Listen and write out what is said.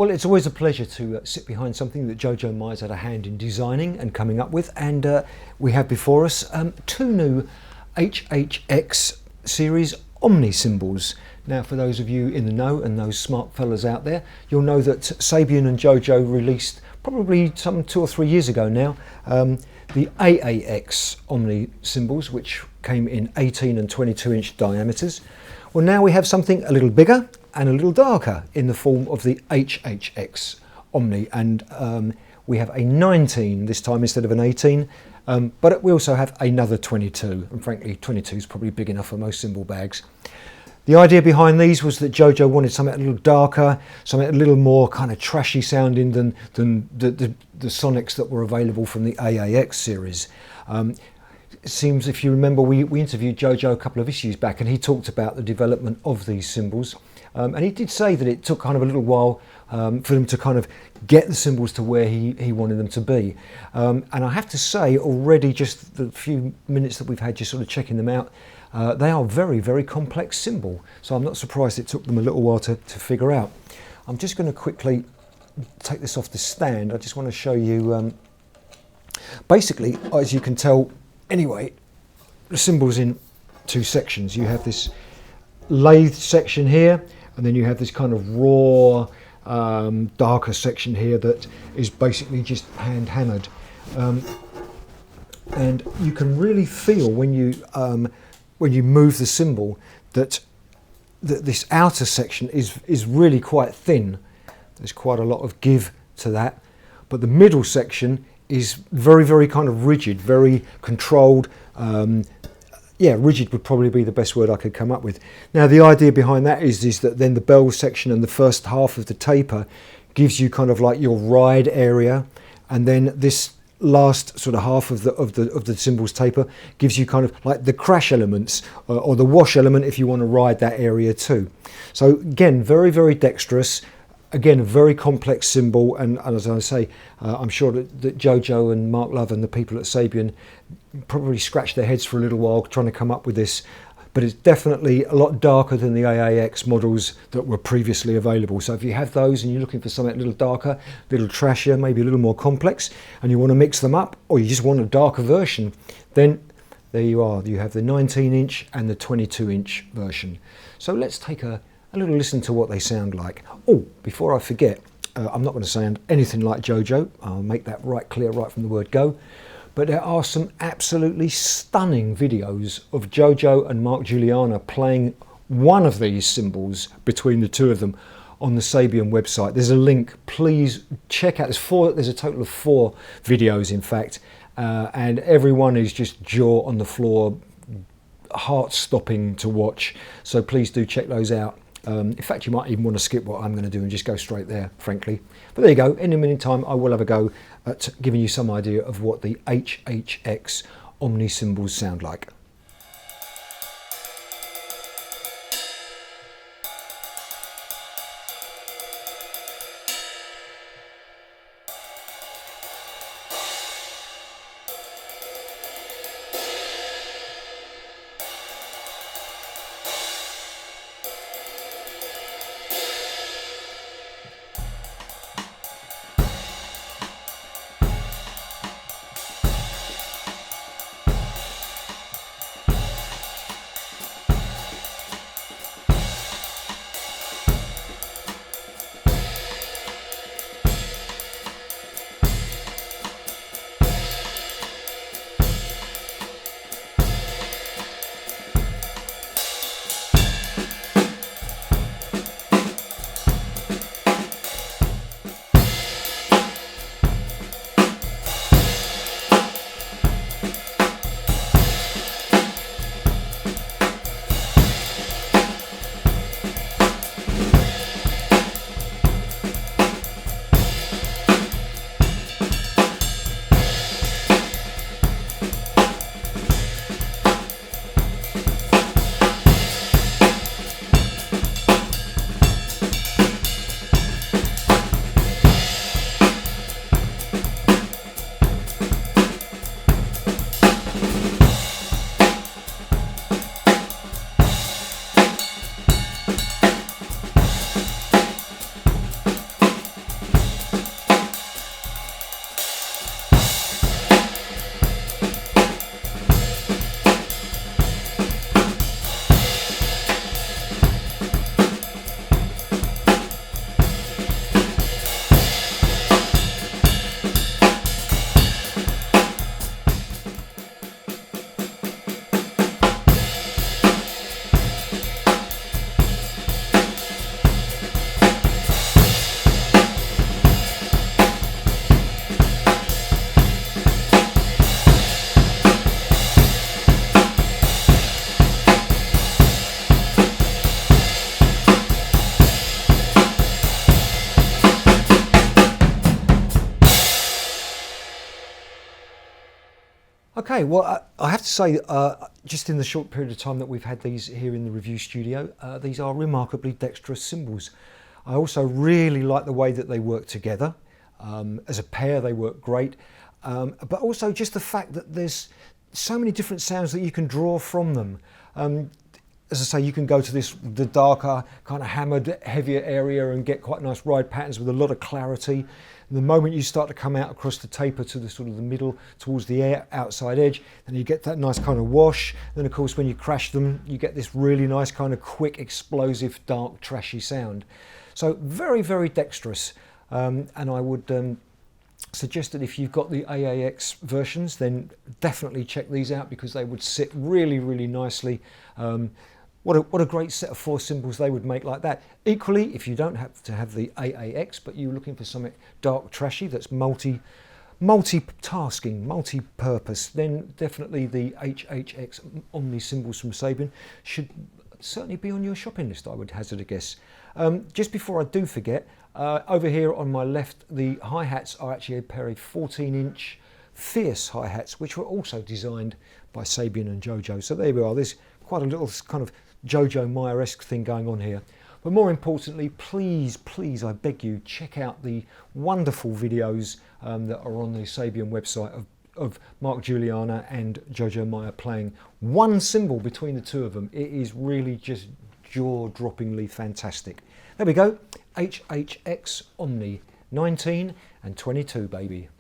Well, it's always a pleasure to sit behind something that Jojo Mai's had a hand in designing and coming up with, and we have before us two new HHX series Omni cymbals. Now, for those of you in the know and those smart fellas out there, you'll know that Sabian and Jojo released probably some 2 or 3 years ago now the AAX Omni cymbals, which came in 18 and 22 inch diameters. Well, now we have something a little bigger and a little darker in the form of the HHX Omni, and we have a 19 this time instead of an 18, but we also have another 22, and frankly 22 is probably big enough for most cymbal bags. The idea behind these was that Jojo wanted something a little darker, something a little more kind of trashy sounding than the sonics that were available from the AAX series. It seems, if you remember, we interviewed Jojo a couple of issues back, and he talked about the development of these cymbals. And he did say that it took kind of a little while for them to kind of get the cymbals to where he wanted them to be. And I have to say, already just the few minutes that we've had just sort of checking them out, they are very, very complex cymbal. So I'm not surprised it took them a little while to figure out. I'm just going to quickly take this off the stand. I just want to show you, basically, as you can tell, anyway, the cymbal's in two sections. You have this lathe section here, and then you have this kind of raw, darker section here that is basically just hand hammered. And you can really feel when you move the cymbal that this outer section is really quite thin. There's quite a lot of give to that, but the middle section is very, very kind of rigid, very controlled. Yeah, rigid would probably be the best word I could come up with. Now, the idea behind that is that then the bell section and the first half of the taper gives you kind of like your ride area, and then this last sort of half of the cymbal's taper gives you kind of like the crash elements or the wash element if you want to ride that area too. So again, very, very dexterous. Again, a very complex cymbal, and as I say, I'm sure that Jojo and Mark Love and the people at Sabian probably scratched their heads for a little while trying to come up with this, but it's definitely a lot darker than the AAX models that were previously available. So if you have those and you're looking for something a little darker, a little trashier, maybe a little more complex, and you want to mix them up, or you just want a darker version, then there you are. You have the 19 inch and the 22 inch version. So let's take a little listen to what they sound like. Oh, before I forget, I'm not going to sound anything like Jojo. I'll make that right clear right from the word go. But there are some absolutely stunning videos of Jojo and Mark Juliana playing one of these cymbals between the two of them on the Sabian website. There's a link, please check out. There's a total of 4 videos, in fact, and everyone is just jaw on the floor, heart-stopping to watch. So please do check those out. In fact, you might even want to skip what I'm going to do and just go straight there, frankly. But there you go. In the meantime, I will have a go at giving you some idea of what the HHX Omni cymbals sound like. Okay, well, I have to say, just in the short period of time that we've had these here in the review studio, these are remarkably dexterous cymbals. I also really like the way that they work together. As a pair, they work great. But also just the fact that there's so many different sounds that you can draw from them. As I say, you can go to the darker, kind of hammered, heavier area and get quite nice ride patterns with a lot of clarity. And the moment you start to come out across the taper to the sort of the middle, towards the outside edge, then you get that nice kind of wash. Then of course, when you crash them, you get this really nice kind of quick, explosive, dark, trashy sound. So very, very dexterous. And I would suggest that if you've got the AAX versions, then definitely check these out because they would sit really, really nicely. What a great set of 4 cymbals they would make like that. Equally, if you don't have to have the AAX, but you're looking for something dark, trashy, that's multitasking, multi-purpose, then definitely the HHX Omni cymbals from Sabian should certainly be on your shopping list, I would hazard a guess. Just before I do forget, over here on my left, the hi-hats are actually a pair of 14-inch Fierce hi-hats, which were also designed by Sabian and Jojo. So there we are. There's quite a little kind of Jojo Meyer-esque thing going on here. But more importantly, please, please, I beg you, check out the wonderful videos that are on the Sabian website of Mark Juliana and Jojo Meyer playing one cymbal between the two of them. It is really just jaw-droppingly fantastic. There we go, HHX Omni 19 and 22, baby.